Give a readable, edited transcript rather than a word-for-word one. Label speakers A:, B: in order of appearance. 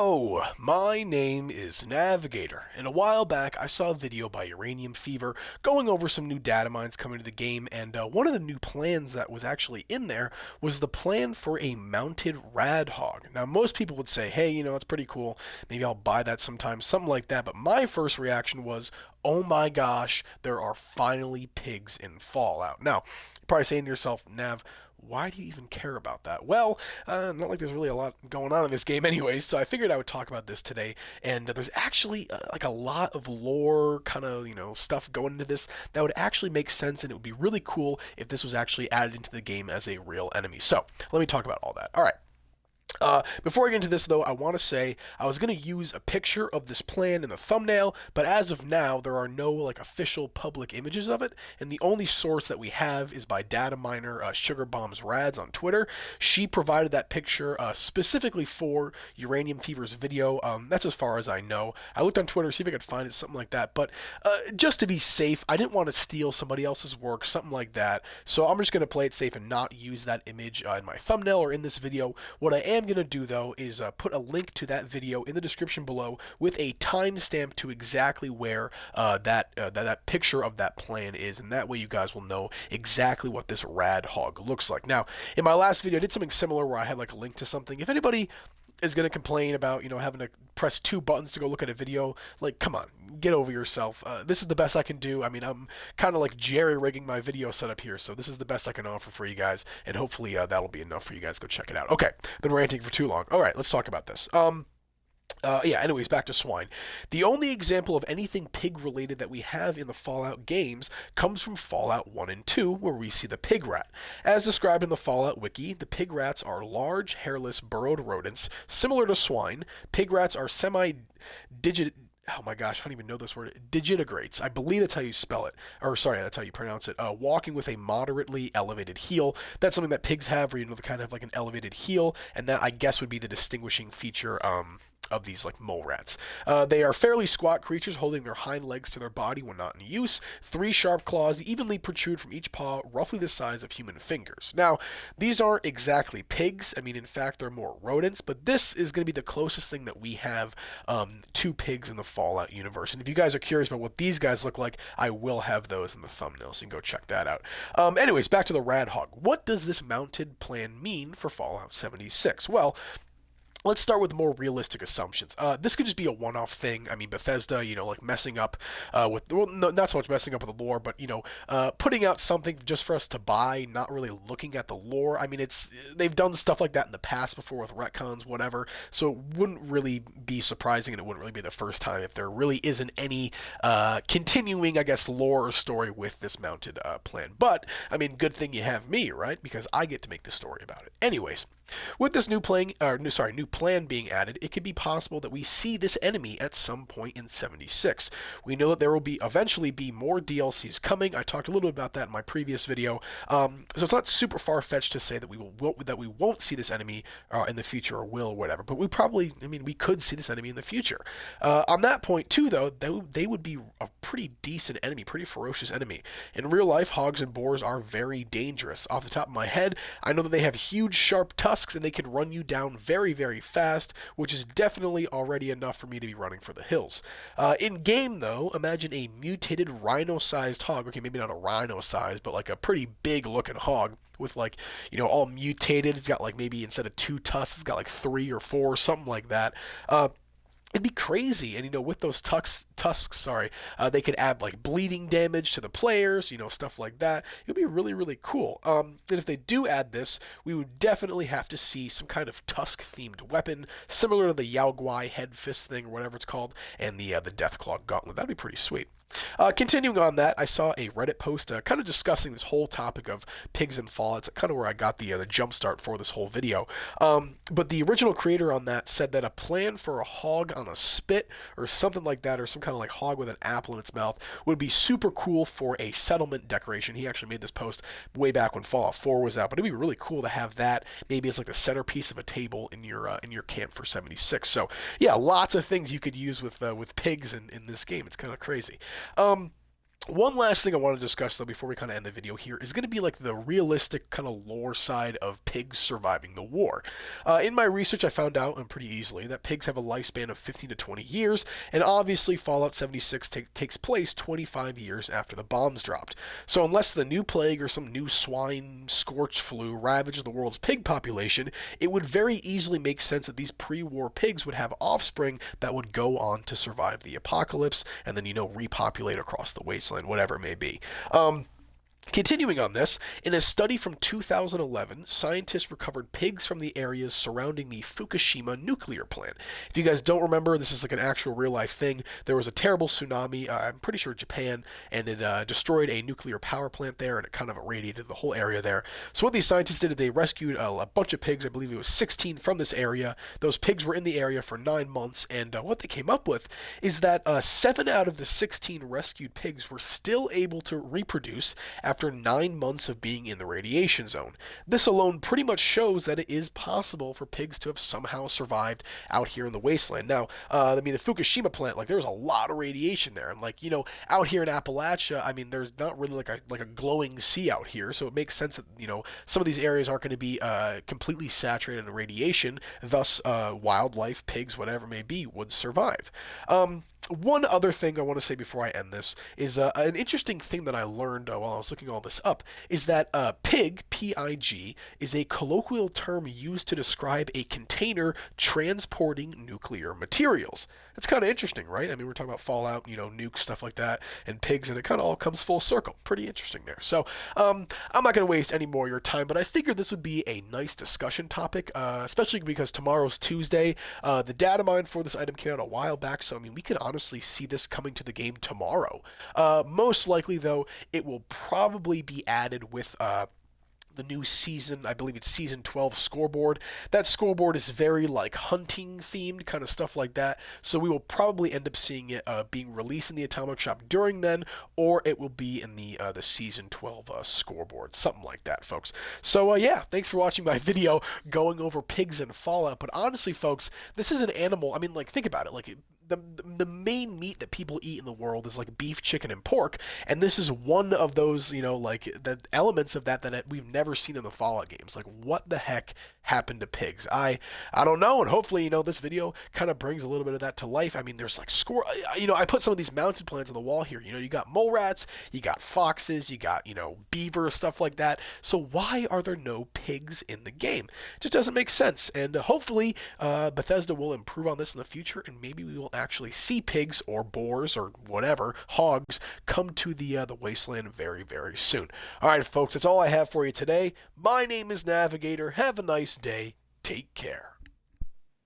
A: Hello, my name is Navigator, and a while back I saw a video by Uranium Fever going over some new data mines coming to the game, and one of the new plans that was actually in there was the plan for a mounted RadHog. Now, most people would say, hey, that's pretty cool, maybe I'll buy that sometime, something like that, but my first reaction was, oh my gosh, there are finally pigs in Fallout. Now, you're probably saying to yourself, Nav, why do you even care about that? Well, not like there's really a lot going on in this game anyways, so I figured I would talk about this today, and there's actually like a lot of lore kind of, stuff going into this that would actually make sense, and it would be really cool if this was actually added into the game as a real enemy. So, let me talk about all that. Alright. Before I get into this, though, I want to say I was going to use a picture of this plan in the thumbnail, but as of now, there are no official public images of it, and the only source that we have is by data miner SugarBombsRads on Twitter. She provided that picture specifically for Uranium Fever's video. That's as far as I know. I looked on Twitter to see if I could find it, something like that, but just to be safe, I didn't want to steal somebody else's work, something like that, so I'm just going to play it safe and not use that image in my thumbnail or in this video. What I am going to do, though, is put a link to that video in the description below with a timestamp to exactly where that picture of that plan is, and that way you guys will know exactly what this RadHog looks like. Now, in my last video, I did something similar where I had a link to something. If anybody is going to complain about, having to press two buttons to go look at a video, come on, get over yourself. This is the best I can do. I mean, I'm kind of jerry-rigging my video setup here, so this is the best I can offer for you guys, and hopefully that'll be enough for you guys to go check it out. Okay, been ranting for too long. All right, let's talk about this. Anyways, back to swine. The only example of anything pig-related that we have in the Fallout games comes from Fallout 1 and 2, where we see the pig rat. As described in the Fallout wiki, the pig rats are large, hairless, burrowed rodents, similar to swine. Pig rats are semi-digit... Oh my gosh, I don't even know this word. Digitigrates. I believe that's how you spell it. Or, sorry, that's how you pronounce it. Walking with a moderately elevated heel. That's something that pigs have, where, they kind of have an elevated heel, and that, I guess, would be the distinguishing feature, of these mole rats. They are fairly squat creatures holding their hind legs to their body when not in use. 3 sharp claws evenly protrude from each paw, roughly the size of human fingers. Now, these aren't exactly pigs. I mean, in fact, they're more rodents, but this is going to be the closest thing that we have to pigs in the Fallout universe. And if you guys are curious about what these guys look like, I will have those in the thumbnail, so you can go check that out. Anyways, back to the RadHog. What does this mounted plan mean for Fallout 76? Well, let's start with more realistic assumptions. This could just be a one-off thing. I mean, Bethesda, messing up with, well, no, not so much messing up with the lore, but, putting out something just for us to buy, not really looking at the lore. I mean, they've done stuff like that in the past before with retcons, whatever, so it wouldn't really be surprising, and it wouldn't really be the first time if there really isn't any continuing, I guess, lore or story with this mounted plan. But, I mean, good thing you have me, right? Because I get to make the story about it. Anyways, with this new plan being added, it could be possible that we see this enemy at some point in 76. We know that there will eventually be more DLCs coming. I talked a little bit about that in my previous video, so it's not super far-fetched to say that we won't see this enemy in the future, or will, or whatever. But we could see this enemy in the future. On that point too, though, they would be a pretty decent enemy, pretty ferocious enemy. In real life, hogs and boars are very dangerous. Off the top of my head, I know that they have huge, sharp tusks, and they can run you down very, very fast, which is definitely already enough for me to be running for the hills. In game, though, imagine a mutated rhino-sized hog. Okay, maybe not a rhino-sized, but a pretty big-looking hog with all mutated. It's got maybe instead of 2 tusks, it's got 3 or 4, something like that. It'd be crazy, and with those tusks, they could add bleeding damage to the players, stuff like that. It would be really, really cool. And if they do add this, we would definitely have to see some kind of tusk-themed weapon, similar to the Yao Guai head fist thing, or whatever it's called, and the Deathclaw gauntlet. That'd be pretty sweet. Continuing on that, I saw a Reddit post kind of discussing this whole topic of pigs and Fallout. It's kind of where I got the jump start for this whole video. But the original creator on that said that a plan for a hog on a spit or something like that, or some kind of hog with an apple in its mouth, would be super cool for a settlement decoration. He actually made this post way back when Fallout 4 was out, but it'd be really cool to have that maybe as the centerpiece of a table in your camp for 76. So yeah, lots of things you could use with pigs in this game. It's kind of crazy. One last thing I want to discuss, though, before we kind of end the video here, is going to be like the realistic kind of lore side of pigs surviving the war. In my research, I found out, and pretty easily, that pigs have a lifespan of 15 to 20 years, and obviously Fallout 76 takes place 25 years after the bombs dropped. So unless the new plague or some new swine scorch flu ravaged the world's pig population, it would very easily make sense that these pre-war pigs would have offspring that would go on to survive the apocalypse and then, repopulate across the wasteland, whatever it may be. Continuing on this, in a study from 2011, scientists recovered pigs from the areas surrounding the Fukushima nuclear plant. If you guys don't remember, this is like an actual real life thing. There was a terrible tsunami, I'm pretty sure Japan, and it destroyed a nuclear power plant there, and it kind of irradiated the whole area there. So what these scientists did is they rescued a bunch of pigs, I believe it was 16 from this area. Those pigs were in the area for 9 months, and what they came up with is that 7 out of the 16 rescued pigs were still able to reproduce after 9 months of being in the radiation zone. This alone pretty much shows that it is possible for pigs to have somehow survived out here in the wasteland. Now, the Fukushima plant, like, there's a lot of radiation there, and out here in Appalachia, there's not really like a glowing sea out here, so it makes sense that some of these areas aren't going to be completely saturated in radiation. Thus, wildlife, pigs, whatever it may be, would survive. One other thing I want to say before I end this is an interesting thing that I learned while I was looking all this up is that pig, P-I-G, is a colloquial term used to describe a container transporting nuclear materials. It's kind of interesting, right? We're talking about Fallout, nukes, stuff like that, and pigs, and it kind of all comes full circle. Pretty interesting there. So I'm not going to waste any more of your time, but I figured this would be a nice discussion topic, especially because tomorrow's Tuesday. The data mine for this item came out a while back, so we could honestly see this coming to the game tomorrow. Most likely, though, it will probably be added with the new season, I believe it's season 12 scoreboard. That scoreboard is very like hunting themed, kind of stuff like that. So we will probably end up seeing it being released in the Atomic Shop during then, or it will be in the season 12 scoreboard, something like that, folks. So yeah, thanks for watching my video going over pigs and Fallout. But honestly, folks, this is an animal. Think about it. The main meat that people eat in the world is like beef, chicken, and pork, and this is one of those, the elements of that we've never seen in the Fallout games. Like, what the heck happened to pigs? I don't know, and hopefully, this video kind of brings a little bit of that to life. There's like I put some of these mounted plants on the wall here. You got mole rats, you got foxes, you got, beaver, stuff like that. So why are there no pigs in the game? It just doesn't make sense, and hopefully Bethesda will improve on this in the future, and maybe we will actually see pigs or boars or whatever, hogs, come to the wasteland very, very soon. All right, folks, that's all I have for you today. My name is Navigator. Have a nice day. Take care.